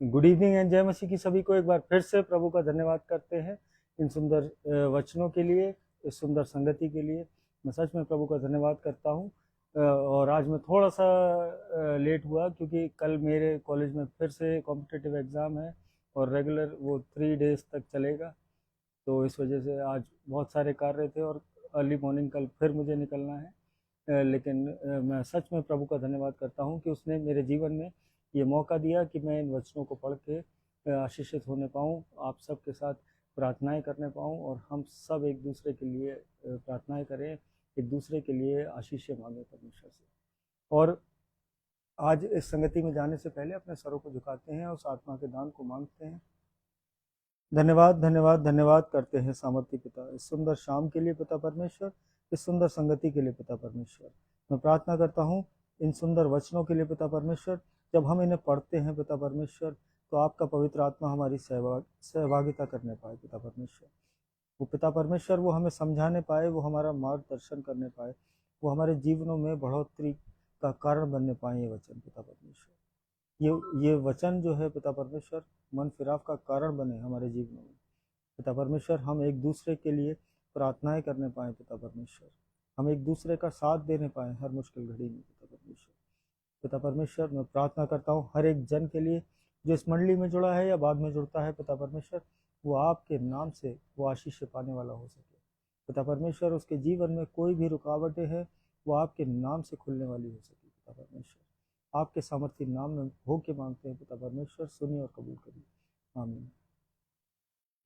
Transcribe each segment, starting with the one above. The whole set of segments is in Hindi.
गुड इवनिंग एंड जय मसीह की सभी को एक बार फिर से प्रभु का धन्यवाद करते हैं इन सुंदर वचनों के लिए, इस सुंदर संगति के लिए। मैं सच में प्रभु का धन्यवाद करता हूँ। और आज मैं थोड़ा सा लेट हुआ क्योंकि कल मेरे कॉलेज में फिर से कॉम्पिटिटिव एग्ज़ाम है और रेगुलर वो 3 डेज तक चलेगा। तो इस वजह से आज बहुत सारे कार्य थे और अर्ली मॉर्निंग कल फिर मुझे निकलना है। लेकिन मैं सच में प्रभु का धन्यवाद करता हूँ कि उसने मेरे जीवन में ये मौका दिया कि मैं इन वचनों को पढ़ के आशीषित होने पाऊँ, आप सबके साथ प्रार्थनाएं करने पाऊँ और हम सब एक दूसरे के लिए प्रार्थनाएं करें, एक दूसरे के लिए आशीष मांगे परमेश्वर से। और आज इस संगति में जाने से पहले अपने सरों को झुकाते हैं और उस आत्मा के दान को मांगते हैं। धन्यवाद धन्यवाद धन्यवाद करते हैं सामर्थ्य पिता, इस सुंदर शाम के लिए पिता परमेश्वर, इस सुंदर संगति के लिए पिता परमेश्वर। मैं प्रार्थना करता हूँ इन सुंदर वचनों के लिए पिता परमेश्वर। जब हम इन्हें पढ़ते हैं पिता परमेश्वर, तो आपका पवित्र आत्मा हमारी सहभागिता करने पाए पिता परमेश्वर। वो पिता परमेश्वर वो हमें समझाने पाए, वो हमारा मार्गदर्शन करने पाए, वो हमारे जीवनों में बढ़ोतरी का कारण बनने पाए ये वचन पिता परमेश्वर। ये वचन जो है पिता परमेश्वर मन फिराव का कारण बने हमारे जीवनों में पिता परमेश्वर। हम एक दूसरे के लिए प्रार्थनाएं करने पाए पिता परमेश्वर, हम एक दूसरे का साथ देने पाए हर मुश्किल घड़ी में पिता परमेश्वर। पिता परमेश्वर मैं प्रार्थना करता हूँ हर एक जन के लिए जो इस मंडली में जुड़ा है या बाद में जुड़ता है पिता परमेश्वर, वो आपके नाम से वो आशीष पाने वाला हो सके पिता परमेश्वर। उसके जीवन में कोई भी रुकावटें हैं वो आपके नाम से खुलने वाली हो सके पिता परमेश्वर। आपके सामर्थ्य नाम में हो के मांगते हैं पिता परमेश्वर, सुनिए और कबूल करिए, आमीन।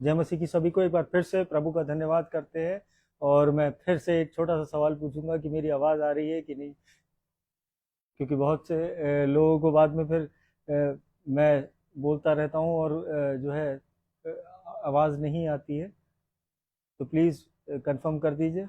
जय मसीह की सभी को एक बार फिर से प्रभु का धन्यवाद करते हैं। और मैं फिर से एक छोटा सा सवाल पूछूंगा कि मेरी आवाज़ आ रही है कि नहीं, क्योंकि बहुत से लोगों को बाद में फिर मैं बोलता रहता हूँ और जो है आवाज़ नहीं आती है, तो प्लीज़ कंफर्म कर दीजिए।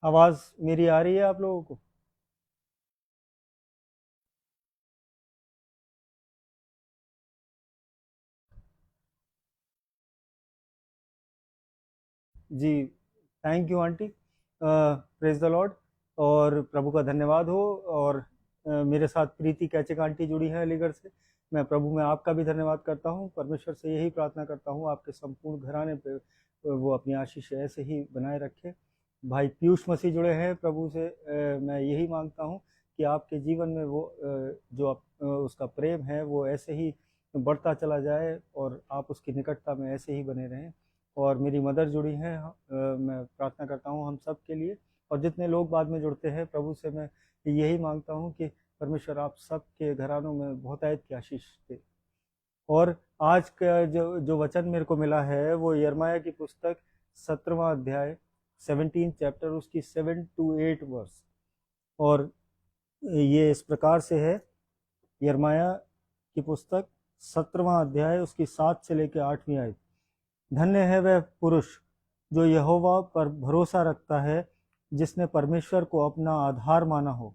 आवाज़ मेरी आ रही है आप लोगों को? जी, thank you aunty, praise the lord. और प्रभु का धन्यवाद हो। और मेरे साथ प्रीति कैचक आंटी जुड़ी हैं अलीगढ़ से। मैं प्रभु में आपका भी धन्यवाद करता हूँ, परमेश्वर से यही प्रार्थना करता हूँ आपके संपूर्ण घराने पे वो अपनी आशीष ऐसे ही बनाए रखे। भाई पीयूष मसीह जुड़े हैं प्रभु से, मैं यही मांगता हूँ कि आपके जीवन में वो जो उसका प्रेम है वो ऐसे ही बढ़ता चला जाए और आप उसकी निकटता में ऐसे ही बने रहें। और मेरी मदर जुड़ी हैं, मैं प्रार्थना करता हूँ हम सब के लिए। और जितने लोग बाद में जुड़ते हैं प्रभु से, मैं यही मांगता हूँ कि परमेश्वर आप सबके घरानों में बहुतायत की आशीष दे। और आज का जो जो वचन मेरे को मिला है वो यिर्मयाह की पुस्तक 17वां अध्याय 17 चैप्टर उसकी 7 to 8 वर्स। और ये इस प्रकार से है, यिर्मयाह की पुस्तक 17वां अध्याय उसकी 7 से लेकर 8वीं आयत। धन्य है वह पुरुष जो यहोवा पर भरोसा रखता है, जिसने परमेश्वर को अपना आधार माना हो।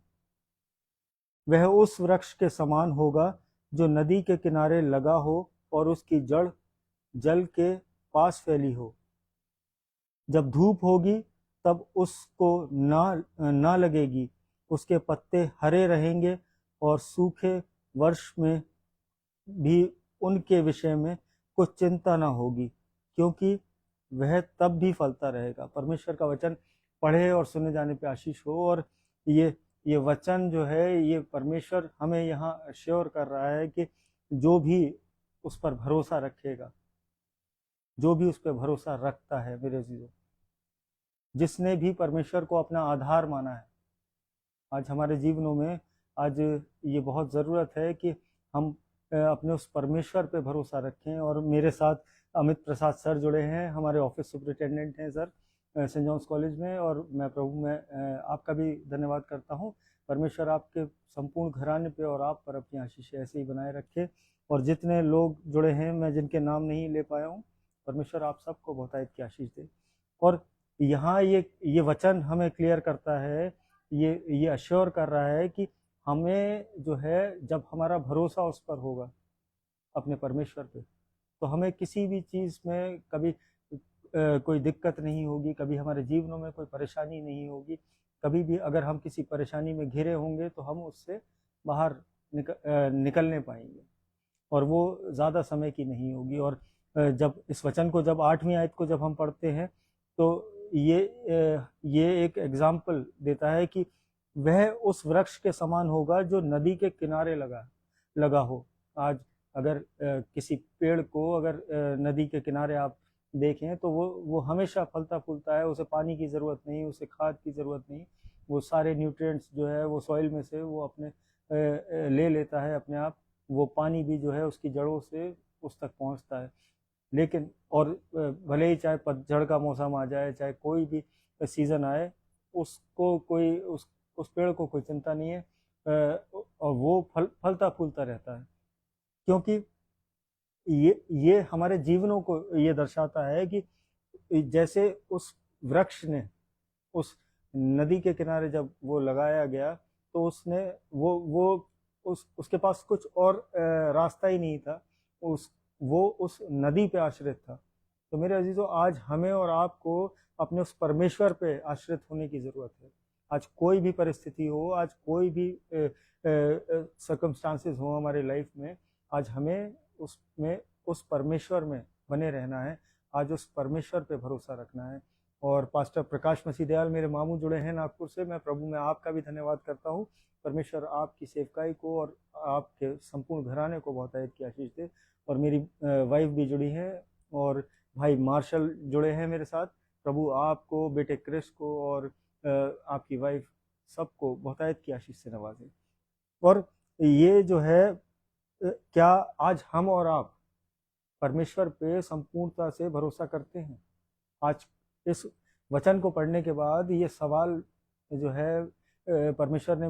वह उस वृक्ष के समान होगा जो नदी के किनारे लगा हो और उसकी जड़ जल के पास फैली हो। जब धूप होगी तब उसको ना लगेगी, उसके पत्ते हरे रहेंगे और सूखे वर्ष में भी उनके विषय में कुछ चिंता ना होगी, क्योंकि वह तब भी फलता रहेगा। परमेश्वर का वचन पढ़े और सुने जाने पे आशीष हो। और ये वचन जो है ये परमेश्वर हमें यहाँ श्योर कर रहा है कि जो भी उस पर भरोसा रखेगा, जो भी उस पर भरोसा रखता है, मेरे जीवो, जिसने भी परमेश्वर को अपना आधार माना है, आज हमारे जीवनों में आज ये बहुत ज़रूरत है कि हम अपने उस परमेश्वर पे भरोसा रखें। और मेरे साथ अमित प्रसाद सर जुड़े हैं, हमारे ऑफिस सुपरिटेंडेंट हैं सर सेंट जॉन्स कॉलेज में। और मैं प्रभु में आपका भी धन्यवाद करता हूँ। परमेश्वर आपके संपूर्ण घराने पे और आप पर अपनी आशीष ऐसे ही बनाए रखे। और जितने लोग जुड़े हैं, मैं जिनके नाम नहीं ले पाया हूँ, परमेश्वर आप सबको बहुतायत की आशीष दे। और यहाँ ये वचन हमें क्लियर करता है, ये अश्योर कर रहा है कि हमें जो है, जब हमारा भरोसा उस पर होगा, अपने परमेश्वर पे, तो हमें किसी भी चीज़ में कभी कोई दिक्कत नहीं होगी, कभी हमारे जीवनों में कोई परेशानी नहीं होगी। कभी भी अगर हम किसी परेशानी में घिरे होंगे तो हम उससे बाहर निकलने पाएंगे, और वो ज़्यादा समय की नहीं होगी। और जब इस वचन को, जब 8वीं आयत को जब हम पढ़ते हैं, तो ये एक एग्जाम्पल देता है कि वह उस वृक्ष के समान होगा जो नदी के किनारे लगा हो। आज अगर किसी पेड़ को अगर नदी के किनारे आप देखें तो वो हमेशा फलता फूलता है, उसे पानी की ज़रूरत नहीं, उसे खाद की ज़रूरत नहीं, वो सारे न्यूट्रिएंट्स जो है वो सॉइल में से वो अपने ले लेता है अपने आप। वो पानी भी जो है उसकी जड़ों से उस तक पहुंचता है। लेकिन और भले ही चाहे पतझड़ का मौसम आ जाए, चाहे कोई भी सीज़न आए, उसको कोई उस पेड़ को कोई चिंता नहीं है, और वो फलता फूलता रहता है। क्योंकि ये हमारे जीवनों को ये दर्शाता है कि जैसे उस वृक्ष ने उस नदी के किनारे जब वो लगाया गया, तो उसने वो उसके पास कुछ और रास्ता ही नहीं था, वो उस नदी पे आश्रित था। तो मेरे अजीजों, आज हमें और आपको अपने उस परमेश्वर पे आश्रित होने की ज़रूरत है। आज कोई भी परिस्थिति हो, आज कोई भी सर्कमस्टांसेस हो हमारे लाइफ में, आज हमें उस परमेश्वर में बने रहना है। आज उस परमेश्वर पे भरोसा रखना है। और पास्टर प्रकाश मसीह दयाल मेरे मामू जुड़े हैं नागपुर से। मैं प्रभु में आपका भी धन्यवाद करता हूँ। परमेश्वर आपकी सेवकाई को और आपके संपूर्ण घराने को बहुत आयत की आशीष दे। और मेरी वाइफ भी जुड़ी है, और भाई मार्शल जुड़े हैं मेरे साथ। प्रभु आपको, बेटे क्रिस को और आपकी वाइफ सबको बहुत आयत की आशीष से नवाजे। और ये जो है, क्या आज हम और आप परमेश्वर पे संपूर्णता से भरोसा करते हैं? आज इस वचन को पढ़ने के बाद ये सवाल जो है परमेश्वर ने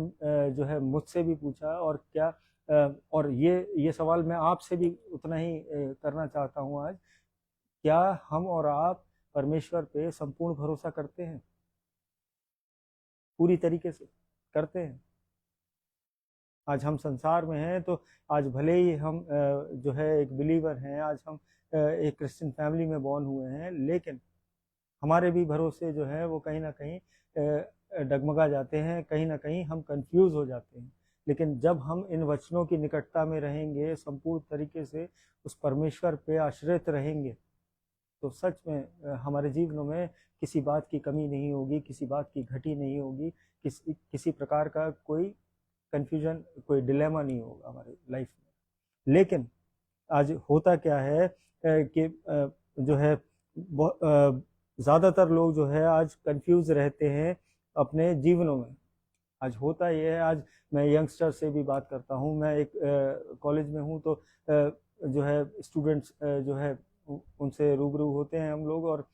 जो है मुझसे भी पूछा, और क्या और ये सवाल मैं आपसे भी उतना ही करना चाहता हूँ आज। क्या हम और आप परमेश्वर पे संपूर्ण भरोसा करते हैं? पूरी तरीके से करते हैं? आज हम संसार में हैं, तो आज भले ही हम जो है एक बिलीवर हैं, आज हम एक क्रिश्चियन फैमिली में बॉर्न हुए हैं, लेकिन हमारे भी भरोसे जो है वो कहीं ना कहीं डगमगा जाते हैं, कहीं ना कहीं हम कंफ्यूज हो जाते हैं। लेकिन जब हम इन वचनों की निकटता में रहेंगे, संपूर्ण तरीके से उस परमेश्वर पे आश्रित रहेंगे, तो सच में हमारे जीवनों में किसी बात की कमी नहीं होगी, किसी बात की घटी नहीं होगी, किसी प्रकार का कोई कंफ्यूजन, कोई डिलेमा नहीं होगा हमारे लाइफ में। लेकिन आज होता क्या है कि जो है ज़्यादातर लोग जो है आज कंफ्यूज रहते हैं अपने जीवनों में। आज होता ये है, आज मैं यंगस्टर से भी बात करता हूँ, मैं एक कॉलेज में हूँ, तो जो है स्टूडेंट्स जो है उनसे रूबरू होते हैं हम लोग, और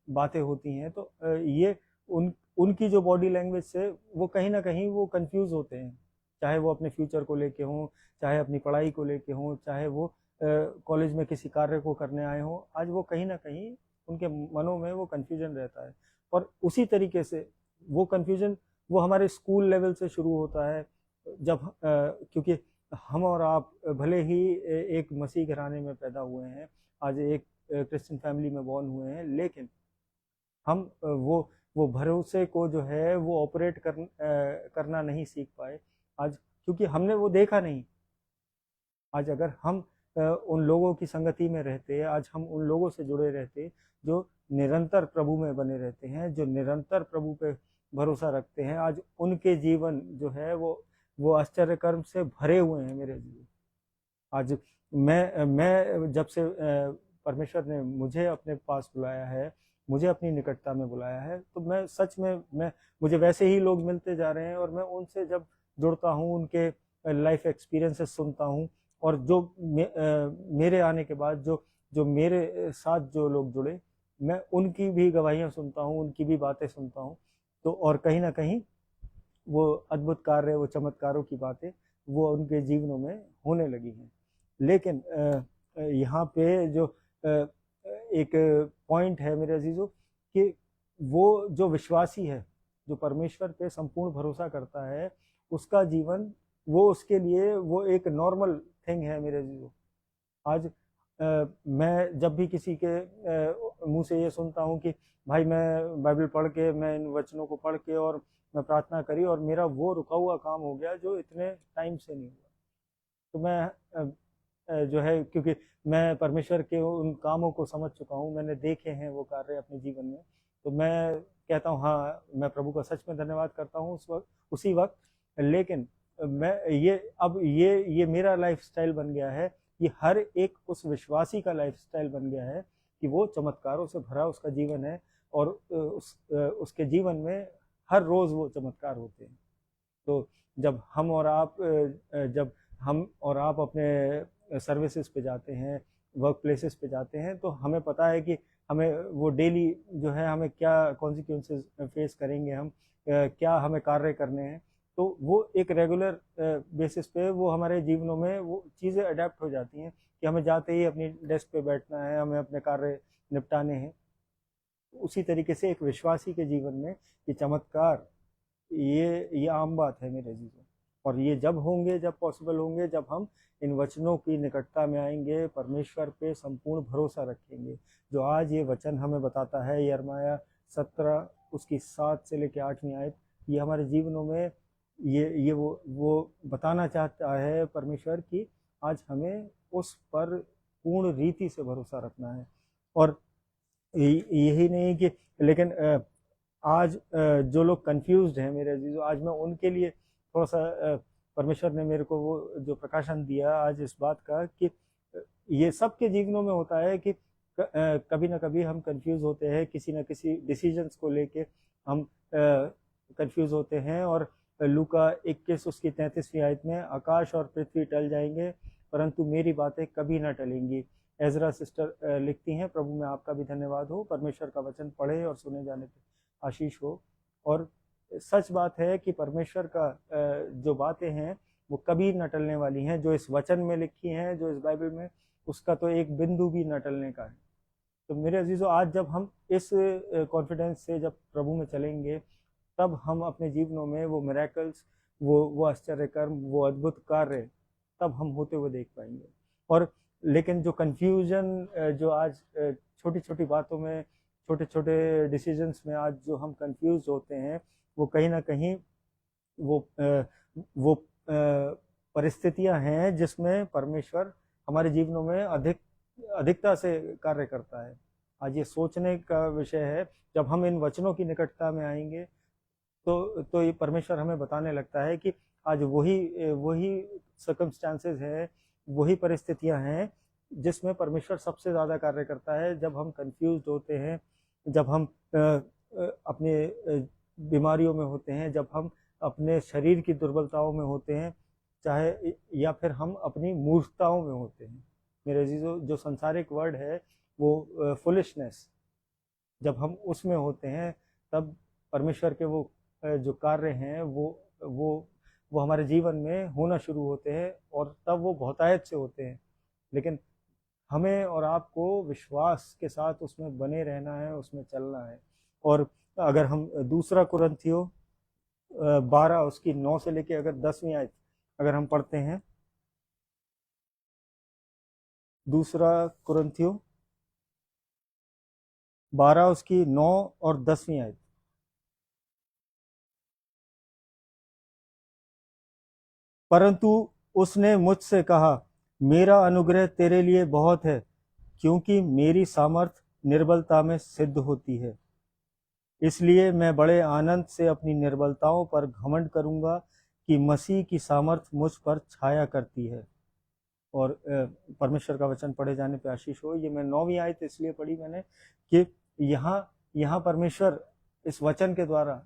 बातें होती हैं, तो ये उनकी जो बॉडी लैंग्वेज से वो कहीं ना कहीं वो कंफ्यूज होते हैं। चाहे वो अपने फ्यूचर को लेके हों, चाहे अपनी पढ़ाई को लेके हों, चाहे वो कॉलेज में किसी कार्य को करने आए हों, आज वो कहीं ना कहीं उनके मनों में वो कन्फ्यूजन रहता है। और उसी तरीके से वो कन्फ्यूजन वो हमारे स्कूल लेवल से शुरू होता है, जब क्योंकि हम और आप भले ही एक मसीह घराने में पैदा हुए हैं, आज एक क्रिश्चियन फैमिली में बॉर्न हुए हैं, लेकिन हम वो भरोसे को जो है वो ऑपरेट करना नहीं सीख पाए आज, क्योंकि हमने वो देखा नहीं। आज अगर हम उन लोगों की संगति में रहते, आज हम उन लोगों से जुड़े रहते जो निरंतर प्रभु में बने रहते हैं, जो निरंतर प्रभु पे भरोसा रखते हैं, आज उनके जीवन जो है वो आश्चर्य कर्म से भरे हुए हैं मेरे जीवन। आज मैं जब से परमेश्वर ने मुझे अपने पास बुलाया है, मुझे अपनी निकटता में बुलाया है, तो मैं सच में मुझे वैसे ही लोग मिलते जा रहे हैं, और मैं उनसे जब जुड़ता हूँ, उनके लाइफ एक्सपीरियंसेस सुनता हूँ, और जो मेरे आने के बाद जो मेरे साथ जो लोग जुड़े, मैं उनकी भी गवाहियाँ सुनता हूँ, उनकी भी बातें सुनता हूँ। तो और कहीं ना कहीं वो अद्भुत कार्य, वो चमत्कारों की बातें वो उनके जीवनों में होने लगी हैं। लेकिन यहाँ पे जो एक पॉइंट है मेरे अजीजों, कि वो जो विश्वासी है, जो परमेश्वर पे संपूर्ण भरोसा करता है, उसका जीवन वो उसके लिए वो एक नॉर्मल थिंग है मेरे जीवन। आज मैं जब भी किसी के मुंह से ये सुनता हूँ कि भाई मैं बाइबल पढ़ के, मैं इन वचनों को पढ़ के और मैं प्रार्थना करी और मेरा वो रुका हुआ काम हो गया जो इतने टाइम से नहीं हुआ, तो मैं जो है, क्योंकि मैं परमेश्वर के उन कामों को समझ चुका हूँ, मैंने देखे हैं वो कार्य अपने जीवन में, तो मैं कहता हूँ हाँ, मैं प्रभु का सच में धन्यवाद करता हूँ उस वक्त, उसी वक्त। लेकिन मैं ये अब ये मेरा लाइफस्टाइल बन गया है, ये हर एक उस विश्वासी का लाइफस्टाइल बन गया है कि वो चमत्कारों से भरा उसका जीवन है और उसके जीवन में हर रोज वो चमत्कार होते हैं। तो जब हम और आप अपने सर्विसेज पे जाते हैं, वर्क प्लेसेस पे जाते हैं, तो हमें पता है कि हमें वो डेली जो है हमें क्या कॉन्सिक्वेंसेस फेस करेंगे, हम क्या हमें कार्य करने हैं। तो वो एक रेगुलर बेसिस पे वो हमारे जीवनों में वो चीज़ें अडेप्ट हो जाती हैं कि हमें जाते ही अपनी डेस्क पे बैठना है, हमें अपने कार्य निपटाने हैं। उसी तरीके से एक विश्वासी के जीवन में ये चमत्कार, ये आम बात है मेरे जीवन। और ये जब होंगे, जब पॉसिबल होंगे, जब हम इन वचनों की निकटता में आएंगे, परमेश्वर पे संपूर्ण भरोसा रखेंगे। जो आज ये वचन हमें बताता है, यिर्मयाह 17 उसकी 7 से लेकर 8वीं आयत, ये हमारे जीवनों में ये वो बताना चाहता है परमेश्वर कि आज हमें उस पर पूर्ण रीति से भरोसा रखना है। और यही नहीं कि लेकिन आज जो लोग कंफ्यूज्ड हैं मेरे अजीजों, आज मैं उनके लिए थोड़ा सा परमेश्वर ने मेरे को वो जो प्रकाशन दिया आज इस बात का कि ये सबके जीवनों में होता है कि कभी ना कभी हम कंफ्यूज होते हैं, किसी न किसी डिसीजंस को लेके हम कंफ्यूज होते हैं। और लूका 21 उसकी 33वीं आयत में, आकाश और पृथ्वी टल जाएंगे परंतु मेरी बातें कभी ना टलेंगी। एजरा सिस्टर लिखती हैं, प्रभु में आपका भी धन्यवाद हो, परमेश्वर का वचन पढ़े और सुने जाने पे आशीष हो। और सच बात है कि परमेश्वर का जो बातें हैं वो कभी न टलने वाली हैं, जो इस वचन में लिखी हैं, जो इस बाइबल में, उसका तो एक बिंदु भी न टलने का है। तो मेरे अजीजों, आज जब हम इस कॉन्फिडेंस से जब प्रभु में चलेंगे, तब हम अपने जीवनों में वो मिरेकल्स, वो आश्चर्य कर्म, वो अद्भुत कार्य तब हम होते हुए देख पाएंगे। और लेकिन जो कंफ्यूजन, जो आज छोटी छोटी बातों में, छोटे छोटे डिसीजंस में आज जो हम कंफ्यूज होते हैं, वो कहीं ना कहीं वो परिस्थितियां हैं जिसमें परमेश्वर हमारे जीवनों में अधिकता से कार्य करता है। आज ये सोचने का विषय है, जब हम इन वचनों की निकटता में आएंगे तो ये परमेश्वर हमें बताने लगता है कि आज वही सर्कमस्टांसेस है, वही परिस्थितियां हैं जिसमें परमेश्वर सबसे ज़्यादा कार्य करता है। जब हम कंफ्यूज्ड होते हैं, जब हम अपने बीमारियों में होते हैं, जब हम अपने शरीर की दुर्बलताओं में होते हैं, चाहे या फिर हम अपनी मूर्खताओं में होते हैं। मेरे अजीजों, जो संसारिक वर्ड है वो फुलिशनेस, जब हम उसमें होते हैं, तब परमेश्वर के वो जो कार्य हैं वो हमारे जीवन में होना शुरू होते हैं, और तब वो बहुतायत से होते हैं। लेकिन हमें और आपको विश्वास के साथ उसमें बने रहना है, उसमें चलना है। और अगर हम दूसरा कुरिन्थियों 12 उसकी 9 से लेके अगर 10वीं आयत अगर हम पढ़ते हैं, दूसरा कुरिन्थियों 12 उसकी 9 और 10वीं आयत, परंतु उसने मुझसे कहा, मेरा अनुग्रह तेरे लिए बहुत है, क्योंकि मेरी सामर्थ निर्बलता में सिद्ध होती है। इसलिए मैं बड़े आनंद से अपनी निर्बलताओं पर घमंड करूंगा कि मसीह की सामर्थ मुझ पर छाया करती है। और परमेश्वर का वचन पढ़े जाने पे आशीष हो। ये मैं 9वीं आयत इसलिए पढ़ी मैंने कि यहाँ परमेश्वर इस वचन के द्वारा,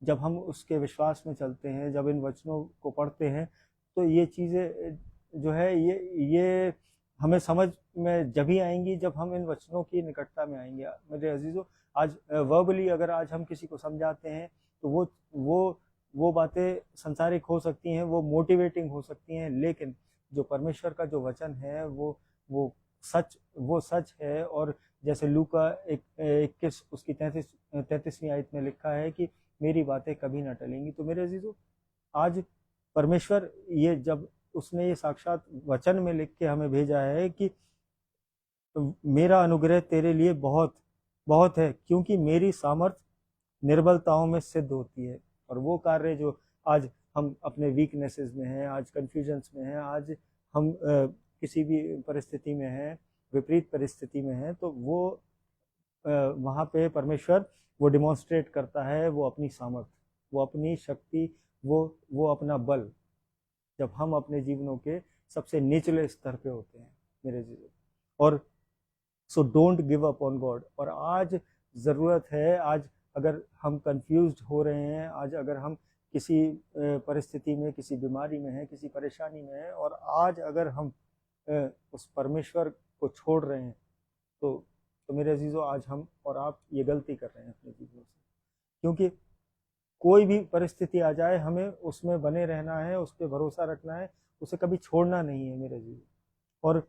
जब हम उसके विश्वास में चलते हैं, जब इन वचनों को पढ़ते हैं, तो ये चीज़ें जो है ये हमें समझ में जब ही आएंगी जब हम इन वचनों की निकटता में आएंगे। मेरे अजीजों, आज वर्बली अगर आज हम किसी को समझाते हैं तो वो बातें संसारिक हो सकती हैं, वो मोटिवेटिंग हो सकती हैं, लेकिन जो परमेश्वर का जो वचन है वो सच है। और जैसे लूका 21 उसकी 33वीं आयत में लिखा है कि मेरी बातें कभी ना टलेंगी। तो मेरे अजीजों, आज परमेश्वर ये जब उसने ये साक्षात वचन में लिख के हमें भेजा है कि मेरा अनुग्रह तेरे लिए बहुत बहुत है, क्योंकि मेरी सामर्थ निर्बलताओं में सिद्ध होती है। और वो कार्य जो आज हम अपने वीकनेसेस में हैं, आज कन्फ्यूजन्स में हैं, आज हम किसी भी परिस्थिति में हैं, विपरीत परिस्थिति में हैं, तो वो वहाँ पे परमेश्वर वो डिमॉन्स्ट्रेट करता है वो अपनी सामर्थ, वो अपनी शक्ति, वो अपना बल, जब हम अपने जीवनों के सबसे निचले स्तर पे होते हैं मेरे जीवन। और so don't give up on God. और आज ज़रूरत है, आज अगर हम कंफ्यूज्ड हो रहे हैं, आज अगर हम किसी परिस्थिति में, किसी बीमारी में हैं, किसी परेशानी में हैं, और आज अगर हम उस परमेश्वर को छोड़ रहे हैं, तो मेरे अजीज़ों, आज हम और आप ये गलती कर रहे हैं अपने जीवन से। क्योंकि कोई भी परिस्थिति आ जाए, हमें उसमें बने रहना है, उस पर भरोसा रखना है, उसे कभी छोड़ना नहीं है मेरे जीवन। और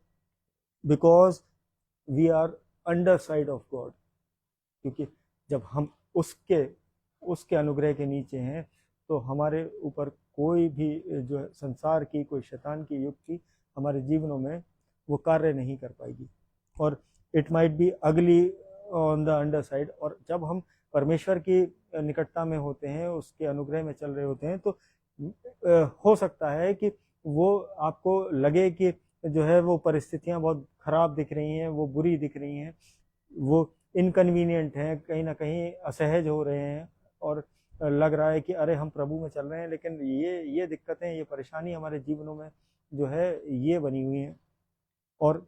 because we are under side of God, क्योंकि जब हम उसके अनुग्रह के नीचे हैं, तो हमारे ऊपर कोई भी जो है संसार की, कोई शैतान की युक्ति हमारे जीवनों में वो कार्य नहीं कर पाएगी। और इट माइट बी अगली ऑन द अंडर साइड। और जब हम परमेश्वर की निकटता में होते हैं, उसके अनुग्रह में चल रहे होते हैं, तो हो सकता है कि वो आपको लगे कि जो है वो परिस्थितियां बहुत खराब दिख रही हैं, वो बुरी दिख रही हैं, वो इनकन्वीनियंट हैं, कहीं ना कहीं असहज हो रहे हैं, और लग रहा है कि अरे हम प्रभु में चल रहे हैं, लेकिन ये दिक्कतें, ये परेशानी हमारे जीवनों में जो है ये बनी हुई हैं। और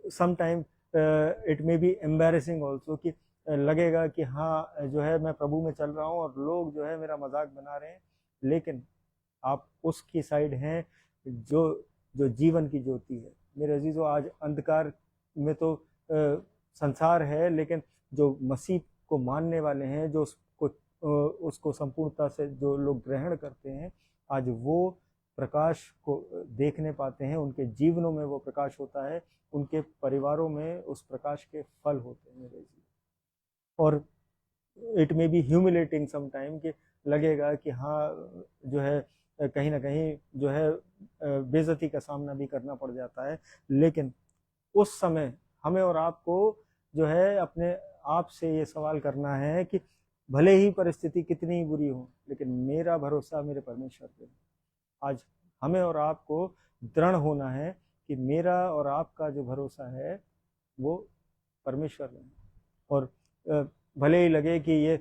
some time it may be embarrassing also, कि लगेगा कि हाँ जो है मैं प्रभु में चल रहा हूँ और लोग जो है मेरा मजाक बना रहे हैं, लेकिन आप उसकी साइड हैं जो जीवन की ज्योति है। मेरे अजीजों, आज अंधकार में तो संसार है, लेकिन जो मसीह को मानने वाले हैं, जो उसको संपूर्णता से जो लोग ग्रहण करते हैं, आज वो प्रकाश को देखने पाते हैं, उनके जीवनों में वो प्रकाश होता है, उनके परिवारों में उस प्रकाश के फल होते हैं मेरे जीवन। और it may be humiliating some time, कि लगेगा कि हाँ जो है कहीं ना कहीं जो है बेइज्जती का सामना भी करना पड़ जाता है, लेकिन उस समय हमें और आपको जो है अपने आप से ये सवाल करना है कि भले ही परिस्थिति कितनी बुरी हो, लेकिन मेरा भरोसा मेरे परमेश्वर पे। आज हमें और आपको दृढ़ होना है कि मेरा और आपका जो भरोसा है वो परमेश्वर में। और भले ही लगे कि ये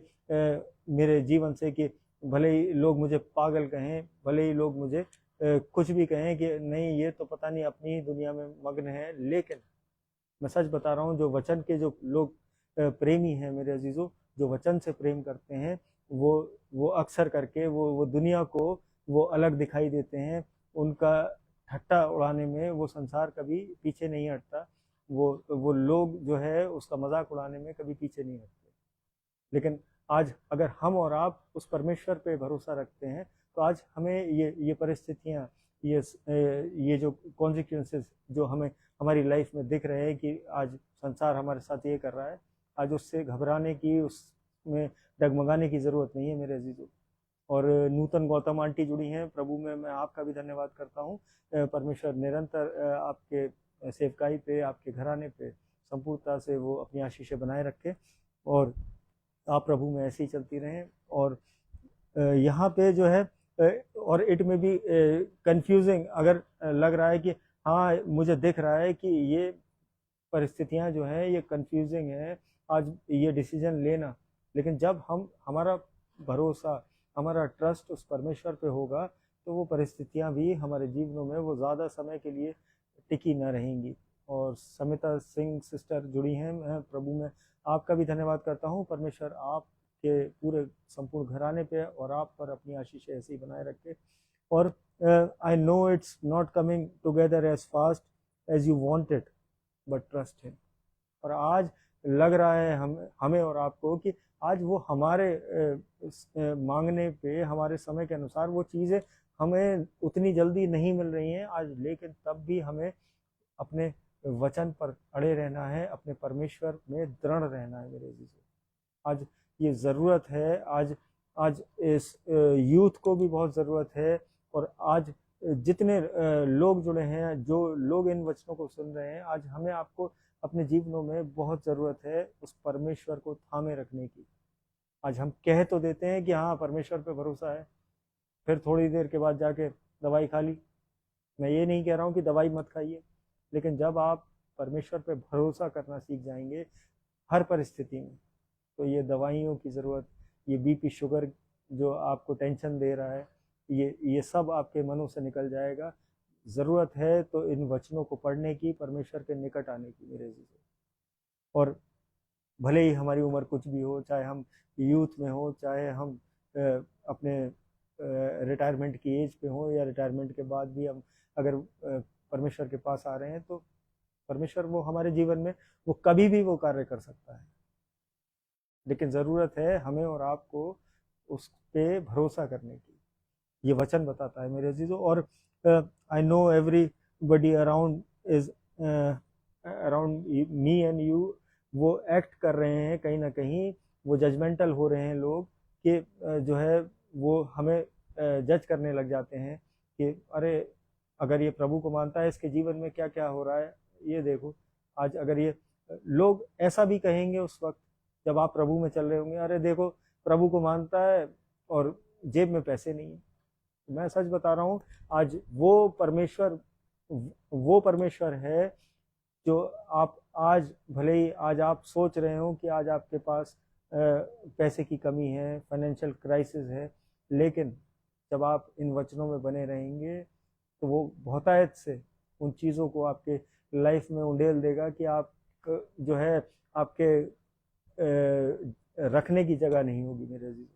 मेरे जीवन से, कि भले ही लोग मुझे पागल कहें, भले ही लोग मुझे कुछ भी कहें कि नहीं ये तो पता नहीं अपनी ही दुनिया में मग्न है, लेकिन मैं सच बता रहा हूँ, जो वचन के जो लोग प्रेमी हैं मेरे अजीजों, जो वचन से प्रेम करते हैं, वो अक्सर करके वो दुनिया को वो अलग दिखाई देते हैं। उनका ठट्टा उड़ाने में वो संसार कभी पीछे नहीं हटता, वो लोग जो है उसका मजाक उड़ाने में कभी पीछे नहीं हटते। लेकिन आज अगर हम और आप उस परमेश्वर पे भरोसा रखते हैं, तो आज हमें ये परिस्थितियाँ, ये जो कॉन्सिक्वेंसेस जो हमें हमारी लाइफ में दिख रहे हैं कि आज संसार हमारे साथ ये कर रहा है, आज उससे घबराने की, उसमें डगमगाने की ज़रूरत नहीं है मेरे अजीजों। और नूतन गौतम आंटी जुड़ी हैं प्रभु में, मैं आपका भी धन्यवाद करता हूँ। परमेश्वर निरंतर आपके सेवकाई पे, आपके घराने पे संपूर्णता से वो अपनी आशीषें बनाए रखे, और आप प्रभु में ऐसे ही चलती रहें। और यहाँ पे जो है, और इट में भी कंफ्यूजिंग अगर लग रहा है कि हाँ मुझे दिख रहा है कि ये परिस्थितियाँ जो हैं ये कंफ्यूजिंग है, आज ये डिसीजन लेना, लेकिन जब हमारा भरोसा, हमारा ट्रस्ट उस परमेश्वर पे होगा, तो वो परिस्थितियाँ भी हमारे जीवनों में वो ज़्यादा समय के लिए टिकी न रहेंगी। और समिता सिंह सिस्टर जुड़ी हैं, मैं प्रभु में आपका भी धन्यवाद करता हूँ। परमेश्वर आपके पूरे संपूर्ण घराने पे और आप पर अपनी आशीष ऐसे ही बनाए रखे। और I know it's not coming together as fast as you want it, but trust him. और आज लग रहा है हमें और आपको कि आज वो हमारे मांगने पे, हमारे समय के अनुसार वो चीज़ें हमें उतनी जल्दी नहीं मिल रही हैं आज, लेकिन तब भी हमें अपने वचन पर अड़े रहना है, अपने परमेश्वर में दृढ़ रहना है मेरे जीजू। आज ये ज़रूरत है, आज इस यूथ को भी बहुत ज़रूरत है और आज जितने लोग जुड़े हैं, जो लोग इन वचनों को सुन रहे हैं, आज हमें आपको अपने जीवनों में बहुत ज़रूरत है उस परमेश्वर को थामे रखने की। आज हम कह तो देते हैं कि हाँ परमेश्वर पे भरोसा है, फिर थोड़ी देर के बाद जाके दवाई खा ली। मैं ये नहीं कह रहा हूँ कि दवाई मत खाइए, लेकिन जब आप परमेश्वर पे भरोसा करना सीख जाएंगे हर परिस्थिति में, तो ये दवाइयों की ज़रूरत, ये बीपी शुगर जो आपको टेंशन दे रहा है, ये सब आपके मनों से निकल जाएगा। ज़रूरत है तो इन वचनों को पढ़ने की, परमेश्वर के निकट आने की मेरे जीवन। और भले ही हमारी उम्र कुछ भी हो, चाहे हम यूथ में हो, चाहे हम अपने रिटायरमेंट की एज पे हो, या रिटायरमेंट के बाद भी हम अगर परमेश्वर के पास आ रहे हैं, तो परमेश्वर वो हमारे जीवन में वो कभी भी वो कार्य कर सकता है। लेकिन ज़रूरत है हमें और आपको उस पे भरोसा करने की, ये वचन बताता है मेरे अजीजों। और I no everybody around is around me and you, वो एक्ट कर रहे हैं कहीं ना कहीं, वो जजमेंटल हो रहे हैं लोग कि जो है वो हमें जज करने लग जाते हैं कि अरे अगर ये प्रभु को मानता है, इसके जीवन में क्या क्या हो रहा है, ये देखो। आज अगर ये लोग ऐसा भी कहेंगे उस वक्त जब आप प्रभु में चल रहे होंगे, अरे देखो प्रभु को मानता है और जेब में पैसे नहीं है। मैं सच बता रहा हूँ, आज वो परमेश्वर है जो आप आज, भले ही आज आप सोच रहे हो कि आज आपके पास पैसे की कमी है, फाइनेंशियल क्राइसिस है, लेकिन जब आप इन वचनों में बने रहेंगे तो वो बहुतायत से उन चीज़ों को आपके लाइफ में उंडेल देगा कि आप जो है आपके रखने की जगह नहीं होगी मेरे जी।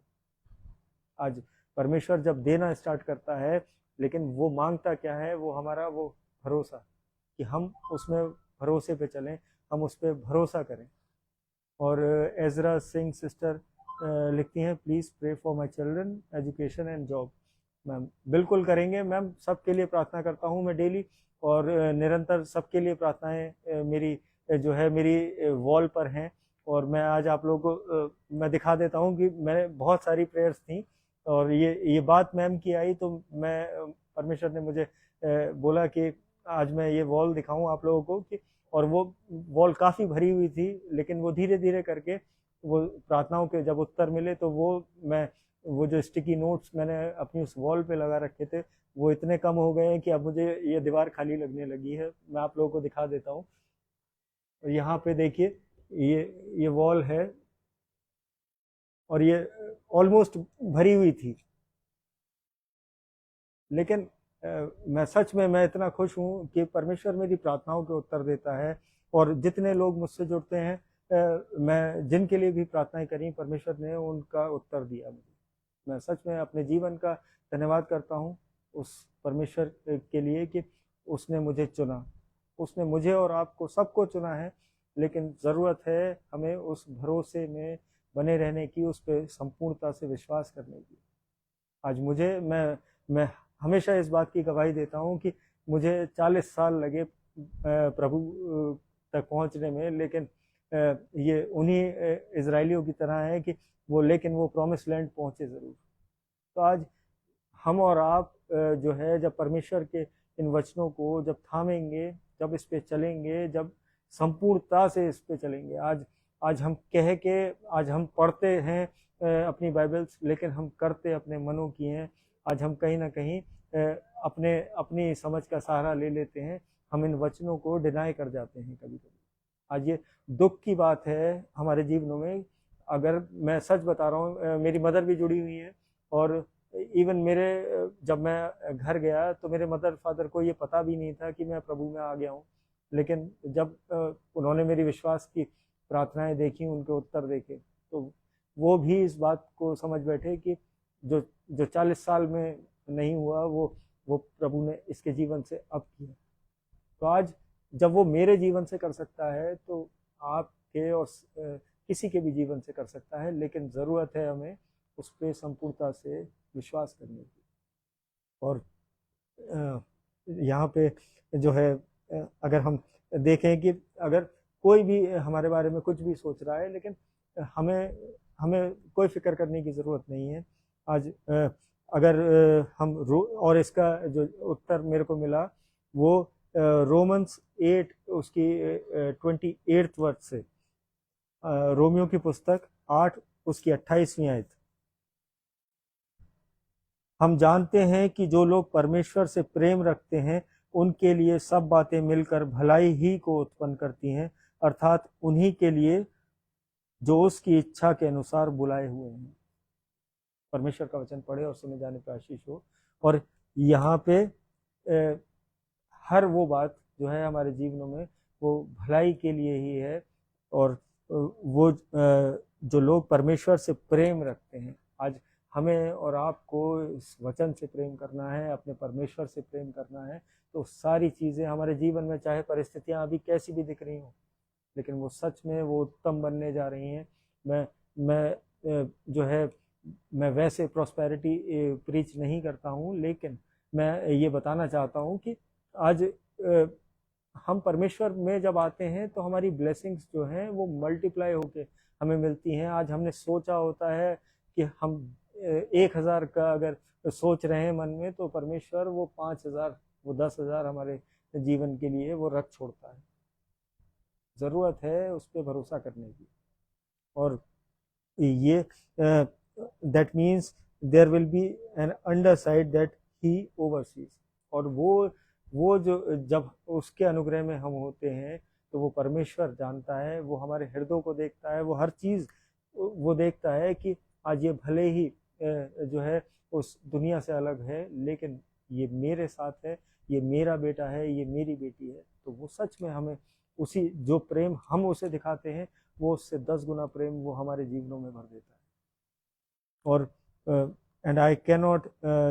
आज परमेश्वर जब देना स्टार्ट करता है, लेकिन वो मांगता क्या है, वो हमारा वो भरोसा, कि हम उसमें भरोसे पे चलें, हम उस पर भरोसा करें। और एजरा सिंह सिस्टर लिखती हैं, please pray for my children education and job. Ma'am बिल्कुल करेंगे मैम, सबके लिए प्रार्थना करता हूँ मैं डेली, और निरंतर सबके लिए प्रार्थनाएं मेरी जो है मेरी वॉल पर हैं। और मैं आज आप लोगों को मैं दिखा देता हूँ कि मैंने बहुत सारी प्रेयर्स थी, और ये बात मैम की आई तो मैं परमेश्वर ने मुझे बोला कि आज मैं ये वॉल दिखाऊं आप लोगों को कि, और वो वॉल काफ़ी भरी हुई थी, लेकिन वो धीरे धीरे करके वो प्रार्थनाओं के जब उत्तर मिले तो वो जो स्टिकी नोट्स मैंने अपनी उस वॉल पे लगा रखे थे, वो इतने कम हो गए हैं कि अब मुझे ये दीवार खाली लगने लगी है। मैं आप लोगों को दिखा देता हूँ। यहाँ पे देखिए, ये वॉल है और ये ऑलमोस्ट भरी हुई थी, लेकिन मैं सच में मैं इतना खुश हूँ कि परमेश्वर मेरी प्रार्थनाओं के उत्तर देता है। और जितने लोग मुझसे जुड़ते हैं, मैं जिनके लिए भी प्रार्थनाएं करी, परमेश्वर ने उनका उत्तर दिया मुझे। मैं सच में अपने जीवन का धन्यवाद करता हूँ उस परमेश्वर के लिए कि उसने मुझे चुना, उसने मुझे और आपको सबको चुना है। लेकिन ज़रूरत है हमें उस भरोसे में बने रहने की, उस पर संपूर्णता से विश्वास करने की। आज मैं हमेशा इस बात की गवाही देता हूँ कि मुझे 40 साल लगे प्रभु तक पहुँचने में, लेकिन ये उन्हीं इजराइलियों की तरह है कि वो प्रॉमिस लैंड पहुँचे ज़रूर। तो आज हम और आप जो है जब परमेश्वर के इन वचनों को जब थामेंगे, जब इस पे चलेंगे, जब संपूर्णता से इस पे चलेंगे, आज हम कह के, आज हम पढ़ते हैं अपनी बाइबल्स, लेकिन हम करते अपने मनों की हैं। आज हम कहीं ना कहीं अपनी समझ का सहारा ले लेते हैं, हम इन वचनों को डिनाई कर जाते हैं कभी कभी। आज ये दुख की बात है हमारे जीवनों में। अगर मैं सच बता रहा हूँ, मेरी मदर भी जुड़ी हुई है, और इवन जब मैं घर गया तो मेरे मदर फादर को ये पता भी नहीं था कि मैं प्रभु में आ गया हूँ। लेकिन जब उन्होंने मेरी विश्वास की प्रार्थनाएं देखी, उनके उत्तर देखे, तो वो भी इस बात को समझ बैठे कि जो 40 साल में नहीं हुआ, वो प्रभु ने इसके जीवन से अब किया। तो आज जब वो मेरे जीवन से कर सकता है, तो आपके और किसी के भी जीवन से कर सकता है। लेकिन ज़रूरत है हमें उस पर संपूर्णता से विश्वास करने की। और यहाँ पे जो है, अगर हम देखें कि अगर कोई भी हमारे बारे में कुछ भी सोच रहा है, लेकिन हमें कोई फिक्र करने की ज़रूरत नहीं है। आज अगर और इसका जो उत्तर मेरे को मिला वो रोमन्स 8 उसकी 28 वर्ष से, रोमियो की पुस्तक 8 उसकी 28वीं आयत। हम जानते हैं कि जो लोग परमेश्वर से प्रेम रखते हैं उनके लिए सब बातें मिलकर भलाई ही को उत्पन्न करती हैं, अर्थात उन्हीं के लिए जो उसकी इच्छा के अनुसार बुलाए हुए हैं। परमेश्वर का वचन पढ़े और सुने जाने पर आशीष हो। और यहाँ पे हर वो बात जो है हमारे जीवनों में वो भलाई के लिए ही है। और वो जो लोग परमेश्वर से प्रेम रखते हैं, आज हमें और आपको इस वचन से प्रेम करना है, अपने परमेश्वर से प्रेम करना है, तो सारी चीज़ें हमारे जीवन में, चाहे परिस्थितियां अभी कैसी भी दिख रही हों, लेकिन वो सच में वो उत्तम बनने जा रही हैं। मैं जो है मैं वैसे प्रॉस्पेरिटी प्रीच नहीं करता हूँ, लेकिन मैं ये बताना चाहता हूँ कि आज हम परमेश्वर में जब आते हैं तो हमारी ब्लेसिंग्स जो हैं वो मल्टीप्लाई होके हमें मिलती हैं। आज हमने सोचा होता है कि हम 1000 का अगर सोच रहे हैं मन में, तो परमेश्वर वो 5000 वो 10,000 हमारे जीवन के लिए वो रख छोड़ता है। ज़रूरत है उस पर भरोसा करने की। और ये that means there will be an underside that he overseas. और वो जो जब उसके अनुग्रह में हम होते हैं तो वो परमेश्वर जानता है, वो हमारे हृदय को देखता है, वो हर चीज़ वो देखता है कि आज ये भले ही जो है उस दुनिया से अलग है, लेकिन ये मेरे साथ है, ये मेरा बेटा है, ये मेरी बेटी है। तो वो सच में हमें उसी जो प्रेम हम उसे दिखाते हैं, वो उससे 10 गुना प्रेम वो हमारे जीवनों में भर देता है। और एंड आई कैन नॉट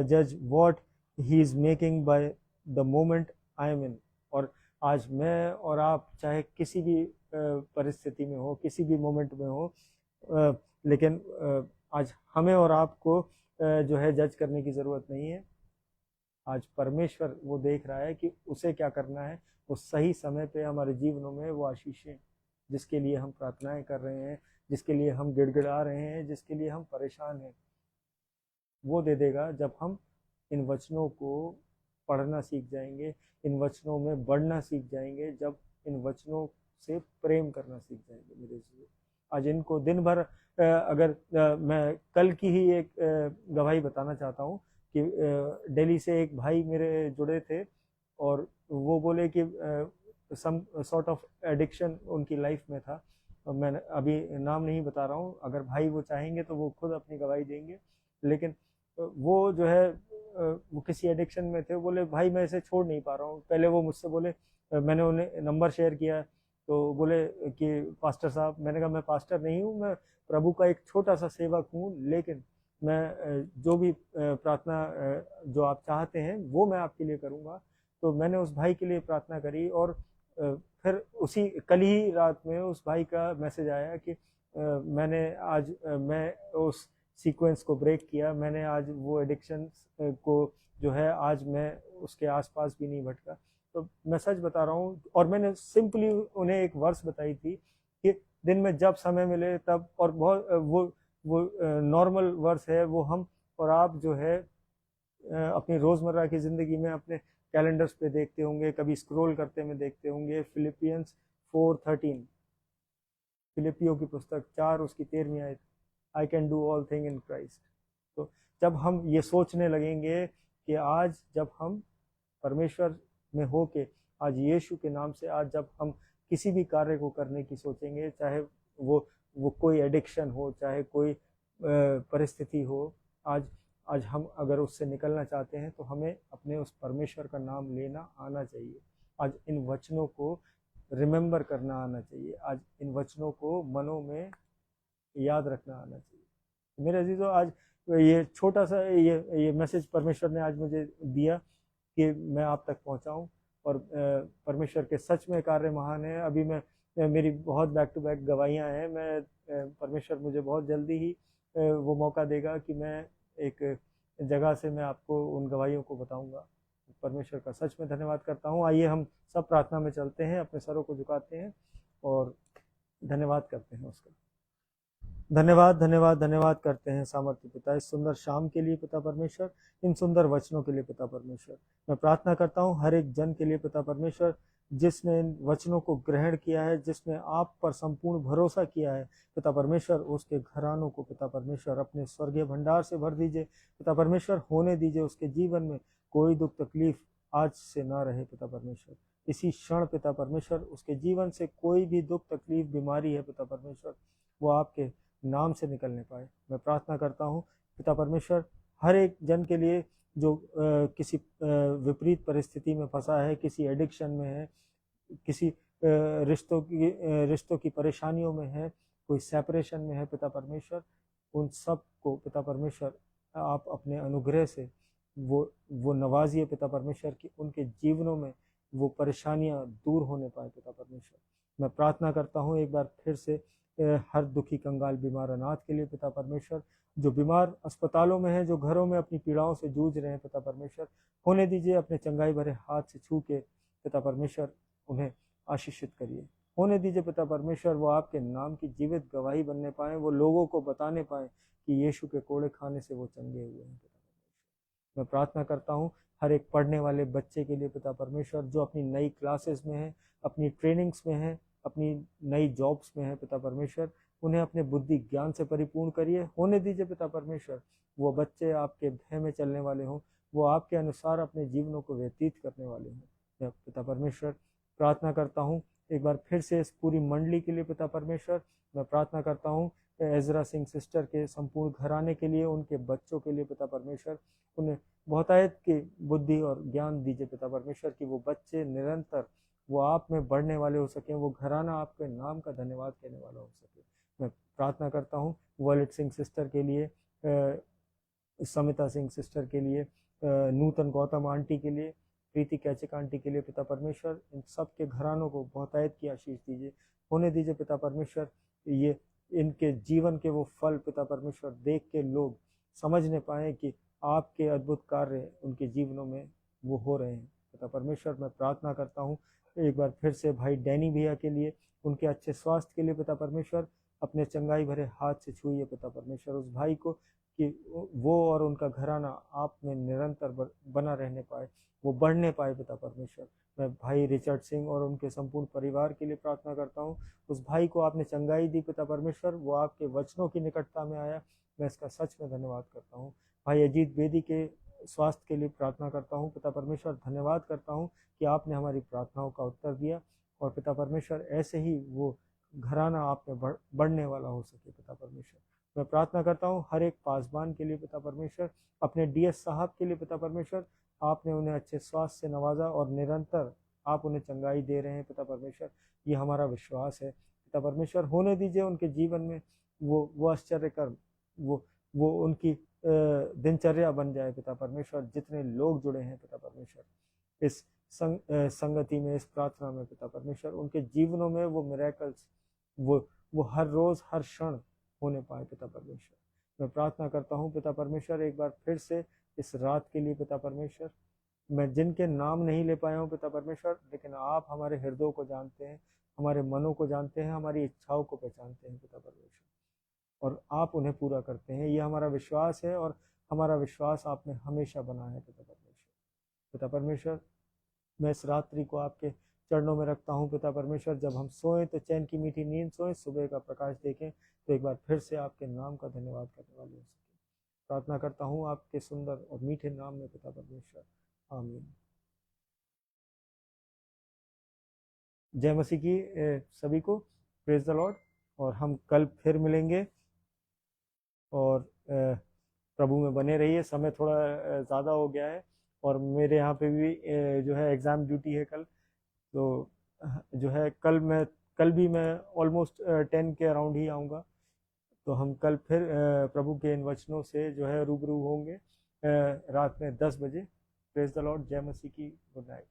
जज what he is making by the moment I am in. और आज मैं और आप चाहे किसी भी परिस्थिति में हो, किसी भी मोमेंट में हो, लेकिन आज हमें और आपको जो है जज करने की ज़रूरत नहीं है। आज परमेश्वर वो देख रहा है कि उसे क्या करना है। वो सही समय पे हमारे जीवनों में वो आशीषें जिसके लिए हम प्रार्थनाएं कर रहे हैं, जिसके लिए हम गिड़गिड़ा रहे हैं, जिसके लिए हम परेशान हैं, वो दे देगा जब हम इन वचनों को पढ़ना सीख जाएंगे, इन वचनों में बढ़ना सीख जाएंगे, जब इन वचनों से प्रेम करना सीख जाएंगे। मेरे लिए आज इनको दिन भर अगर मैं कल की ही एक गवाही बताना चाहता हूँ कि दिल्ली से एक भाई मेरे जुड़े थे और वो बोले कि सम सॉर्ट ऑफ एडिक्शन उनकी लाइफ में था। मैं अभी नाम नहीं बता रहा हूँ, अगर भाई वो चाहेंगे तो वो खुद अपनी गवाही देंगे। लेकिन वो जो है वो किसी एडिक्शन में थे। बोले भाई मैं इसे छोड़ नहीं पा रहा हूँ। पहले वो मुझसे बोले, मैंने उन्हें नंबर शेयर किया तो बोले कि पास्टर साहब, मैंने कहा मैं पास्टर नहीं हूँ, मैं प्रभु का एक छोटा सा सेवक हूँ, लेकिन मैं जो भी प्रार्थना जो आप चाहते हैं वो मैं आपके लिए करूँगा। तो मैंने उस भाई के लिए प्रार्थना करी और फिर उसी कल ही रात में उस भाई का मैसेज आया कि मैंने आज मैं उस सीक्वेंस को ब्रेक किया, मैंने आज वो एडिक्शन को जो है आज मैं उसके आसपास भी नहीं भटका। तो मैं सच बता रहा हूँ, और मैंने सिंपली उन्हें एक वर्स बताई थी कि दिन में जब समय मिले तब, और बहुत वो नॉर्मल वर्स है, वो हम और आप जो है अपनी रोज़मर्रा की ज़िंदगी में अपने कैलेंडर्स पे देखते होंगे, कभी स्क्रॉल करते में देखते होंगे। फिलिपियंस 4:13, फिलिपियों की पुस्तक 4 उसकी 13वीं आयत, I can do all thing in Christ. तो जब हम ये सोचने लगेंगे कि आज जब हम परमेश्वर में हो के आज यीशु के नाम से आज जब हम किसी भी कार्य को करने की सोचेंगे, चाहे वो कोई एडिक्शन हो, चाहे कोई परिस्थिति हो, आज हम अगर उससे निकलना चाहते हैं तो हमें अपने उस परमेश्वर का नाम लेना आना चाहिए। आज इन वचनों को रिमेंबर करना आना चाहिए, आज इन वचनों को मनों में याद रखना आना चाहिए। मेरे अजीजों, आज ये छोटा सा ये मैसेज परमेश्वर ने आज मुझे दिया कि मैं आप तक पहुंचाऊं। और परमेश्वर के सच में कार्य महान है। अभी मेरी बहुत बैक टू बैक गवाहियां हैं। मैं परमेश्वर मुझे बहुत जल्दी ही वो मौका देगा कि मैं एक जगह से मैं आपको उन गवाहियों को बताऊंगा। परमेश्वर का सच में धन्यवाद करता हूं। आइए हम सब प्रार्थना में चलते हैं, अपने सरों को झुकाते हैं और धन्यवाद करते हैं उसका। धन्यवाद धन्यवाद धन्यवाद करते हैं सामर्थ्य पिता इस सुंदर शाम के लिए पिता परमेश्वर, इन सुंदर वचनों के लिए पिता परमेश्वर। मैं प्रार्थना करता हूँ हर एक जन के लिए पिता परमेश्वर, जिसने इन वचनों को ग्रहण किया है, जिसने आप पर संपूर्ण भरोसा किया है पिता परमेश्वर, उसके घरानों को पिता परमेश्वर अपने स्वर्गीय भंडार से भर दीजिए पिता परमेश्वर। होने दीजिए उसके जीवन में कोई दुख तकलीफ आज से ना रहे पिता परमेश्वर। इसी क्षण पिता परमेश्वर उसके जीवन से कोई भी दुख तकलीफ बीमारी है पिता परमेश्वर, वो आपके नाम से निकलने पाए। मैं प्रार्थना करता हूँ पिता परमेश्वर हर एक जन के लिए जो किसी विपरीत परिस्थिति में फंसा है, किसी एडिक्शन में है, किसी रिश्तों की परेशानियों में है, कोई सेपरेशन में है पिता परमेश्वर, उन सब को पिता परमेश्वर आप अपने अनुग्रह से वो नवाजिए पिता परमेश्वर कि उनके जीवनों में वो परेशानियां दूर होने पाए पिता परमेश्वर। मैं प्रार्थना करता हूँ एक बार फिर से हर दुखी कंगाल बीमार अनाथ के लिए पिता परमेश्वर, जो बीमार अस्पतालों में है, जो घरों में अपनी पीड़ाओं से जूझ रहे हैं पिता परमेश्वर, होने दीजिए अपने चंगाई भरे हाथ से छू के पिता परमेश्वर उन्हें आशीषित करिए। होने दीजिए पिता परमेश्वर वो आपके नाम की जीवित गवाही बनने पाए, वो लोगों को बताने पाए कि यीशु के कोड़े खाने से वो चंगे हुए हैं पिता परमेश्वर। मैं प्रार्थना करता हूँ हर एक पढ़ने वाले बच्चे के लिए पिता परमेश्वर, जो अपनी नई क्लासेस में है, अपनी ट्रेनिंग्स में है, अपनी नई जॉब्स में है पिता परमेश्वर, उन्हें अपने बुद्धि ज्ञान से परिपूर्ण करिए। होने दीजिए पिता परमेश्वर वो बच्चे आपके भय में चलने वाले हों, वो आपके अनुसार अपने जीवनों को व्यतीत करने वाले हों पिता परमेश्वर। प्रार्थना करता हूँ एक बार फिर से इस पूरी मंडली के लिए पिता परमेश्वर। मैं प्रार्थना करता हूँ एजरा सिंह सिस्टर के संपूर्ण घराने के लिए, उनके बच्चों के लिए पिता परमेश्वर, उन्हें बहुतायत की बुद्धि और ज्ञान दीजिए पिता परमेश्वर कि वो बच्चे निरंतर वो आप में बढ़ने वाले हो सकें, वो घराना आपके नाम का धन्यवाद कहने वाला हो सके। मैं प्रार्थना करता हूँ वॉलेट सिंह सिस्टर के लिए, समिता सिंह सिस्टर के लिए, नूतन गौतम आंटी के लिए, प्रीति कैचिक आंटी के लिए पिता परमेश्वर, इन सब के घरानों को बहुतायत की आशीष दीजिए। होने दीजिए पिता परमेश्वर ये इनके जीवन के वो फल पिता परमेश्वर देख के लोग समझने पाए कि आपके अद्भुत कार्य उनके जीवनों में वो हो रहे हैं पिता परमेश्वर। मैं प्रार्थना करता हूँ एक बार फिर से भाई डैनी भैया के लिए, उनके अच्छे स्वास्थ्य के लिए पिता परमेश्वर, अपने चंगाई भरे हाथ से छूइए पिता परमेश्वर उस भाई को कि वो और उनका घराना आप में निरंतर बना रहने पाए, वो बढ़ने पाए पिता परमेश्वर। मैं भाई रिचर्ड सिंह और उनके संपूर्ण परिवार के लिए प्रार्थना करता हूँ, उस भाई को आपने चंगाई दी पिता परमेश्वर, वो आपके वचनों की निकटता में आया, मैं इसका सच में धन्यवाद करता हूँ। भाई अजीत बेदी के स्वास्थ्य के लिए प्रार्थना करता हूँ पिता परमेश्वर, धन्यवाद करता हूँ कि आपने हमारी प्रार्थनाओं का उत्तर दिया, और पिता परमेश्वर ऐसे ही वो घराना आप में बढ़ने वाला हो सके पिता परमेश्वर। मैं प्रार्थना करता हूँ हर एक पासबान के लिए पिता परमेश्वर, अपने डीएस साहब के लिए पिता परमेश्वर, आपने उन्हें अच्छे स्वास्थ्य से नवाजा और निरंतर आप उन्हें चंगाई दे रहे हैं पिता परमेश्वर, ये हमारा विश्वास है पिता परमेश्वर। होने दीजिए उनके जीवन में वो आश्चर्य कर वो उनकी दिनचर्या बन जाए पिता परमेश्वर। जितने लोग जुड़े हैं पिता परमेश्वर इस संगति में, इस प्रार्थना में पिता परमेश्वर, उनके जीवनों में वो मिरेकल्स वो हर रोज हर क्षण होने पाए पिता परमेश्वर। मैं प्रार्थना करता हूँ पिता परमेश्वर एक बार फिर से इस रात के लिए पिता परमेश्वर, मैं जिनके नाम नहीं ले पाया हूँ पिता परमेश्वर, लेकिन आप हमारे हृदयों को जानते हैं, हमारे मनों को जानते हैं, हमारी इच्छाओं को पहचानते हैं पिता परमेश्वर, और आप उन्हें पूरा करते हैं, ये हमारा विश्वास है, और हमारा विश्वास आप में हमेशा बना है पिता परमेश्वर। पिता परमेश्वर मैं इस रात्रि को आपके चरणों में रखता हूँ पिता परमेश्वर, जब हम सोएं तो चैन की मीठी नींद सोएं, सुबह का प्रकाश देखें तो एक बार फिर से आपके नाम का धन्यवाद करने वाले हो सके। प्रार्थना करता हूँ आपके सुंदर और मीठे नाम में पिता परमेश्वर, आमीन। जय मसीह की सभी को, प्रेज द लॉर्ड। और हम कल फिर मिलेंगे, और प्रभु में बने रहिए। समय थोड़ा ज़्यादा हो गया है, और मेरे यहाँ पे भी जो है एग्ज़ाम ड्यूटी है कल, तो जो है कल भी मैं ऑलमोस्ट 10 के अराउंड ही आऊँगा। तो हम कल फिर प्रभु के इन वचनों से जो है रूबरू होंगे रात में 10 बजे। Praise the Lord. जय मसीह की। Good night.